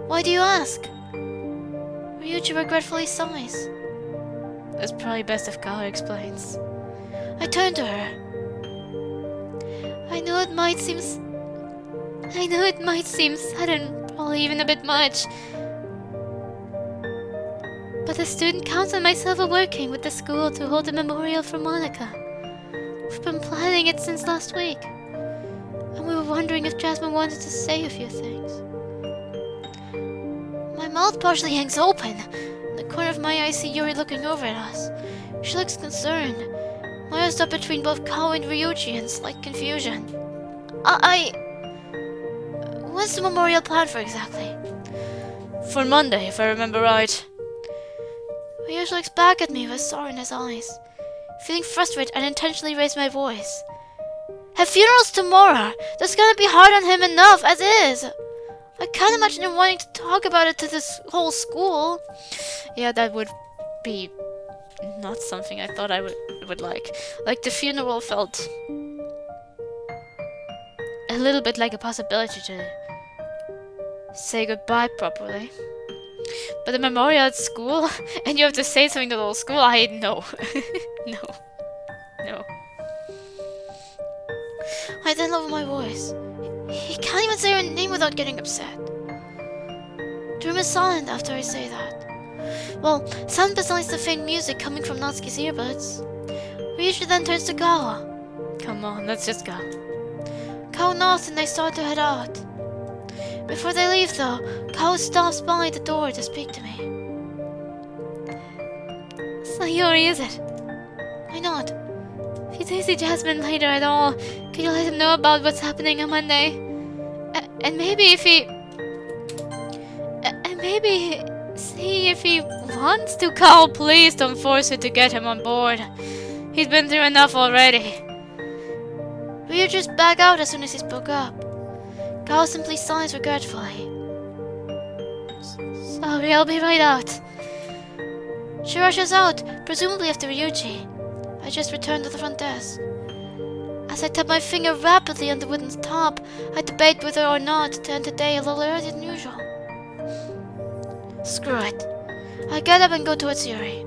Why do you ask? Ryuji regretfully sighs. It's probably best if Kao explains. I turn to her. I know it might seem sudden, probably even a bit much. But the student council and myself are working with the school to hold a memorial for Monica. We've been planning it since last week. And we were wondering if Jasmine wanted to say a few things. My mouth partially hangs open. In the corner of my eye I see Yuri looking over at us. She looks concerned. My eyes stop between both Kao and Ryuji in slight confusion. What's the memorial planned for exactly? For Monday, if I remember right. Ryuji looks back at me with sorrow in his eyes. Feeling frustrated, I intentionally raised my voice. Her funeral's tomorrow. That's gonna be hard on him enough as is. I can't imagine him wanting to talk about it to this whole school. Yeah, that would be not something I thought I would like. Like, the funeral felt a little bit like a possibility to say goodbye properly. But the memorial at school, and you have to say something to the whole school, no. No. I then lower my voice. He can't even say her name without getting upset. The room is silent after I say that. Well, silent besides the faint music coming from Natsuki's earbuds. Ryuji then turns to Kao. Come on, let's just go. Kao nods and they start to head out. Before they leave though, Kao stops by the door to speak to me. Sayori, is it? Why not? If you do see Jasmine later at all, can you let him know about what's happening on Monday? And maybe if he... and maybe see if he wants to call. Please don't force her to get him on board. He's been through enough already. Ryu just back out as soon as he spoke up. Kao simply sighs regretfully. Sorry, I'll be right out. She rushes out, presumably after Ryuji. I just returned to the front desk. As I tap my finger rapidly on the wooden top, I debate whether or not to end the day a little earlier than usual. Screw it. I get up and go towards Yuri.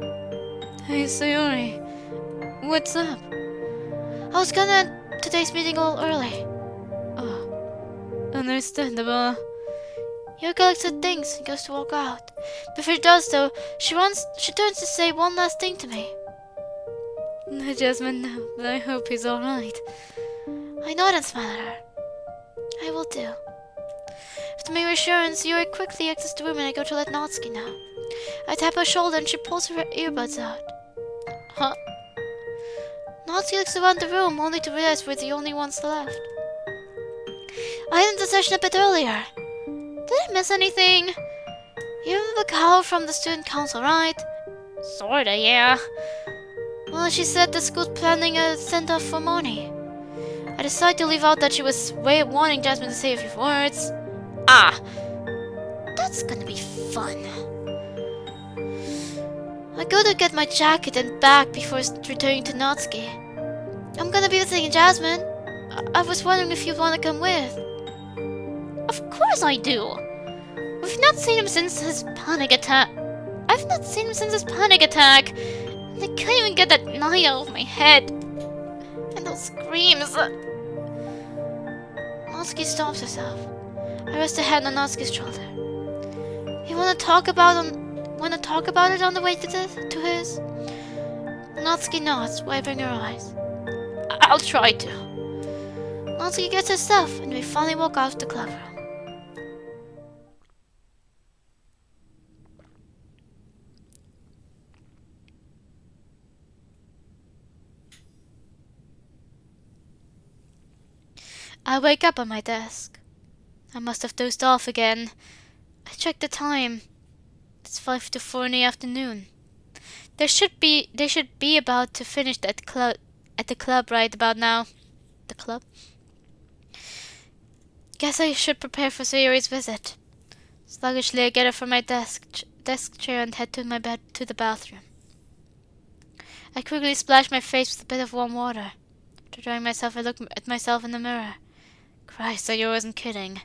Hey, Sayori. What's up? I was gonna end today's meeting a little early. Oh, understandable. Yuri collects her things and goes to walk out. Before she does though, she turns to say one last thing to me. Let Jasmine know, but I hope he's alright. I nod and smile at her. I will do. After my reassurance, Yuri quickly exits the room and I go to let Natsuki know. I tap her shoulder and she pulls her earbuds out. Huh? Natsuki looks around the room only to realize we're the only ones left. I ended the session a bit earlier. Did I miss anything? You remember Kao from the student council, right? Sorta, yeah. Well, she said the school's planning a send-off for Moni. I decided to leave out that she was wanting Jasmine to say a few words. Ah, that's gonna be fun. I go to get my jacket and bag before returning to Natsuki. I'm gonna be visiting Jasmine. I was wondering if you'd want to come with. Of course I do. We've not seen him since his panic attack. I've not seen him since his panic attack. And I can't even get that night out of my head. And those screams. Natsuki stops herself. I rest a hand on Natsuki's shoulder. You wanna talk about it on the way to his? Natsuki nods, wiping her eyes. I'll try to. Natsuki gets her stuff, and we finally walk out of the club room. I wake up on my desk. I must have dozed off again. I checked the time. It's 5 to 4 in the afternoon. They should be about to finish at the club right about now. The club? Guess I should prepare for Sayori's visit. Sluggishly, I get up from my desk chair and head to the bathroom. I quickly splash my face with a bit of warm water. After drying myself, I look at myself in the mirror. Christ, Sayori wasn't kidding.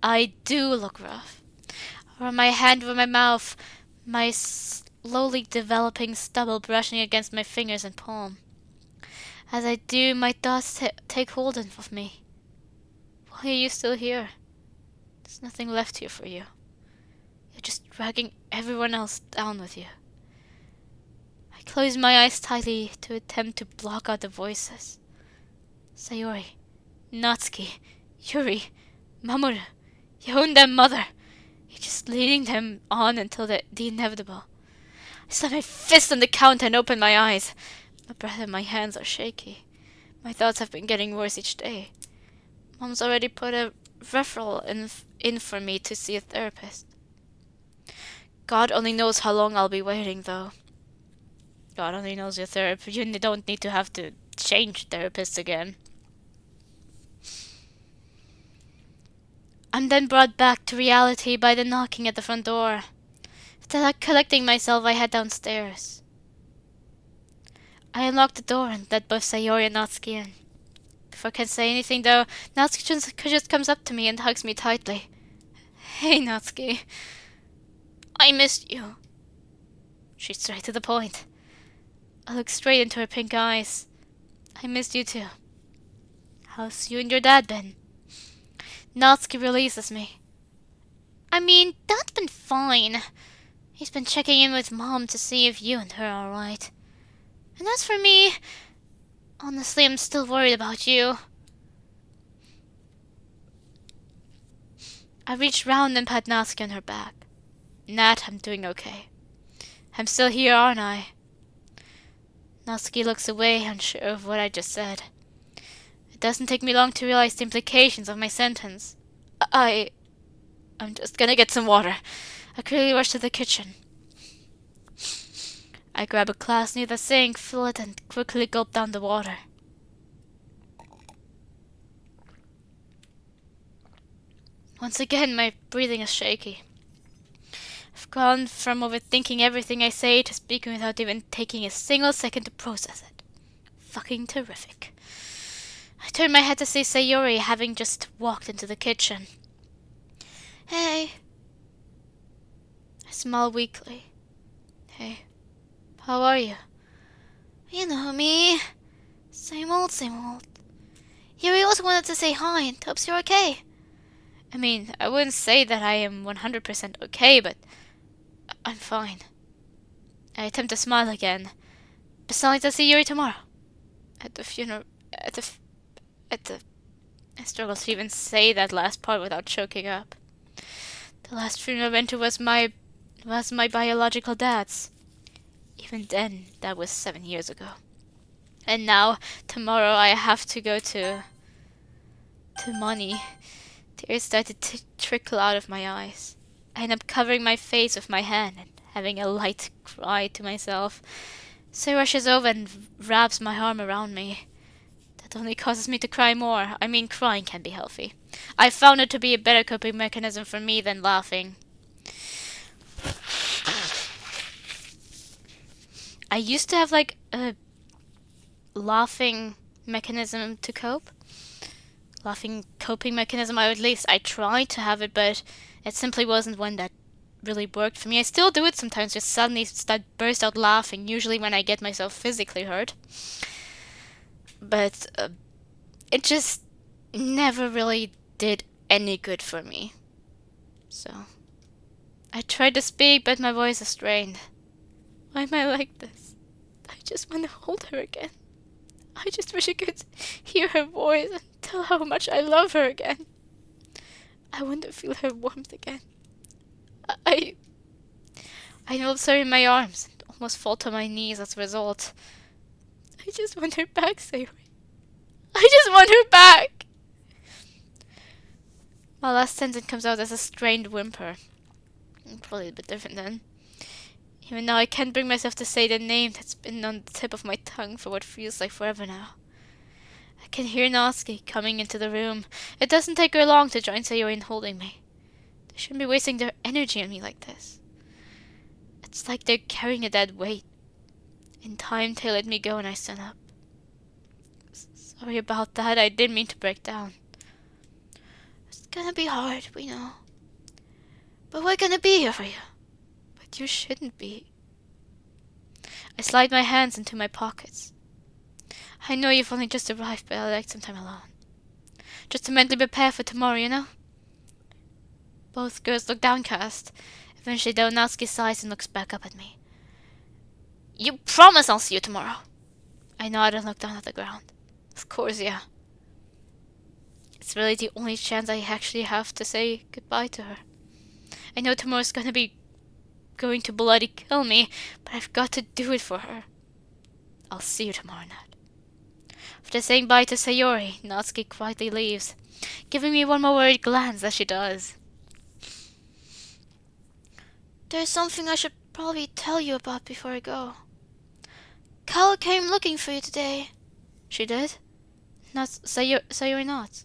I do look rough. I run my hand over my mouth, my slowly developing stubble brushing against my fingers and palm. As I do, my thoughts take hold of me. Why are you still here? There's nothing left here for you. You're just dragging everyone else down with you. I close my eyes tightly to attempt to block out the voices. Sayori, Natsuki, Yuri, Mamoru, your own damn mother. You're just leading them on until the inevitable. I slam my fist on the counter and open my eyes. My breath and my hands are shaky. My thoughts have been getting worse each day. Mom's already put a referral in for me to see a therapist. God only knows how long I'll be waiting, though. God only knows your therapist. You don't need to have to change therapists again. I'm then brought back to reality by the knocking at the front door. After collecting myself, I head downstairs. I unlock the door and let both Sayori and Natsuki in. Before I can say anything, though, Natsuki just comes up to me and hugs me tightly. Hey, Natsuki. I missed you. She's straight to the point. I look straight into her pink eyes. I missed you too. How's you and your dad been? Natsuki releases me. I mean, Dad's been fine. He's been checking in with Mom to see if you and her are alright. And as for me, honestly, I'm still worried about you. I reach round and pat Natsuki on her back. Nat, I'm doing okay. I'm still here, aren't I? Natsuki looks away, unsure of what I just said. It doesn't take me long to realize the implications of my sentence. I'm just gonna get some water. I quickly rush to the kitchen. I grab a glass near the sink, fill it, and quickly gulp down the water. Once again, my breathing is shaky. I've gone from overthinking everything I say to speaking without even taking a single second to process it. Fucking terrific. I turn my head to see Sayori, having just walked into the kitchen. Hey. I smile weakly. Hey, how are you? You know me. Same old, same old. Yuri also wanted to say hi and hopes you're okay. I mean, I wouldn't say that I am 100% okay, but I'm fine. I attempt to smile again. Besides, I'll see Yuri tomorrow. At the funeral... At the... I struggle to even say that last part without choking up. The last funeral I went to was my biological dad's. Even then, that was 7 years ago. And now, tomorrow, I have to go to Money. Tears started to trickle out of my eyes. I end up covering my face with my hand and having a light cry to myself. So he rushes over and wraps my arm around me. That only causes me to cry more. I mean, crying can be healthy. I found it to be a better coping mechanism for me than laughing. I used to have like a laughing mechanism to cope. Laughing coping mechanism, or at least I tried to have it, but it simply wasn't one that really worked for me. I still do it sometimes, just suddenly burst out laughing, usually when I get myself physically hurt. But it just never really did any good for me. So I tried to speak, but my voice is strained. Why am I like this? I just want to hold her again. I just wish I could hear her voice and tell how much I love her again. I want to feel her warmth again. I knelt her in my arms and almost fall to my knees as a result. I just want her back, Sayori. I just want her back! My last sentence comes out as a strained whimper. Probably a bit different then. Even now I can't bring myself to say the name that's been on the tip of my tongue for what feels like forever now. I can hear Natsuki coming into the room. It doesn't take her long to join Sayori in holding me. They shouldn't be wasting their energy on me like this. It's like they're carrying a dead weight. In time, they let me go and I stood up. Sorry about that, I didn't mean to break down. It's gonna be hard, we know. But we're gonna be here for you. But you shouldn't be. I slide my hands into my pockets. I know you've only just arrived, but I'd like some time alone. Just to mentally prepare for tomorrow, you know? Both girls look downcast. Eventually, Natsuki sighs and looks back up at me. You promise I'll see you tomorrow? I nod and look down at the ground. Of course, yeah. It's really the only chance I actually have to say goodbye to her. I know tomorrow's going to bloody kill me, but I've got to do it for her. I'll see you tomorrow night. After saying bye to Sayori, Natsuki quietly leaves, giving me one more worried glance as she does. There's something I should probably tell you about before I go. Kala came looking for you today. She did? Not Sayori not.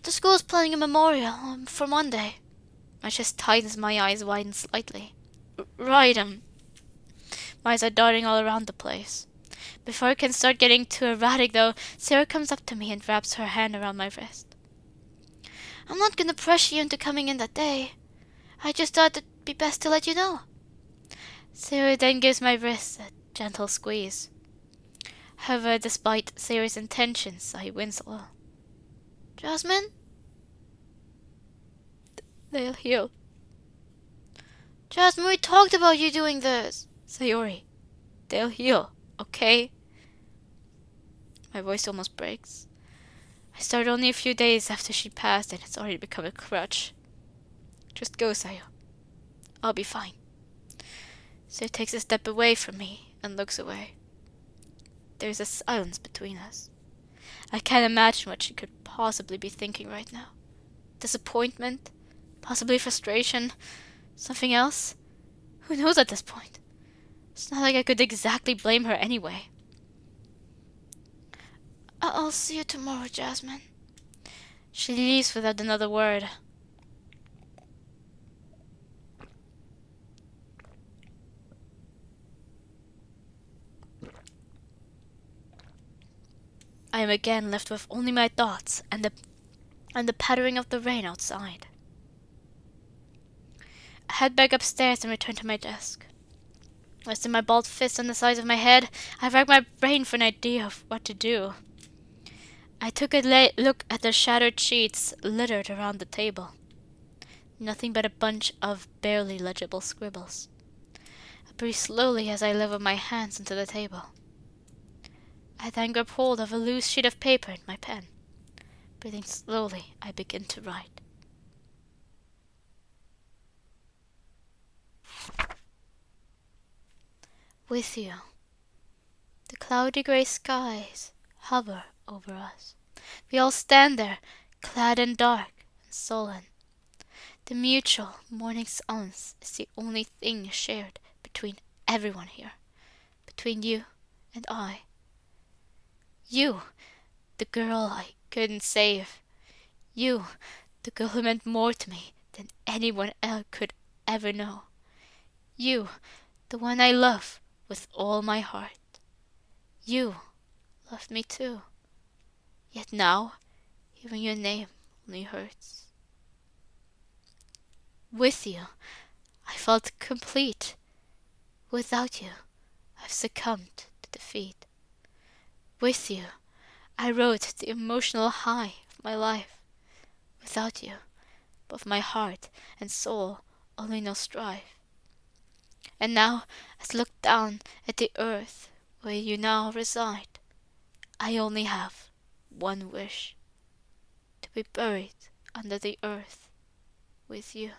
The school's planning a memorial for Monday. My chest tightens, my eyes widen slightly. Right, my eyes are darting all around the place. Before I can start getting too erratic, though, Sarah comes up to me and wraps her hand around my wrist. I'm not gonna pressure you into coming in that day. I just thought it'd be best to let you know. Sarah then gives my wrist a gentle squeeze. However, despite Sarah's intentions, I wince a little. Jasmine? They'll heal. Jasmine, we talked about you doing this. Sayori, they'll heal, okay? My voice almost breaks. I started only a few days after she passed and it's already become a crutch. Just go, Sayo. I'll be fine. Sayo takes a step away from me and looks away. There's a silence between us. I can't imagine what she could possibly be thinking right now. Disappointment? Possibly frustration? Something else? Who knows at this point? It's not like I could exactly blame her anyway. I'll see you tomorrow, Jasmine. She leaves without another word. I am again left with only my thoughts and the pattering of the rain outside. I head back upstairs and return to my desk. Resting my bald fist on the sides of my head, I rack my brain for an idea of what to do. I took a look at the shattered sheets littered around the table. Nothing but a bunch of barely legible scribbles. I breathe slowly as I lever my hands into the table. I then grab hold of a loose sheet of paper and my pen. Breathing slowly, I begin to write. With you. The cloudy gray skies hover over us. We all stand there, clad in dark and sullen. The mutual morning silence is the only thing shared between everyone here, between you and I. You, the girl I couldn't save. You, the girl who meant more to me than anyone else could ever know. You, the one I love with all my heart. You loved me too. Yet now, hearing your name only hurts. With you, I felt complete. Without you, I've succumbed to defeat. With you, I rode the emotional high of my life. Without you, both my heart and soul only know strife. And now, as I look down at the earth where you now reside, I only have one wish: to be buried under the earth with you.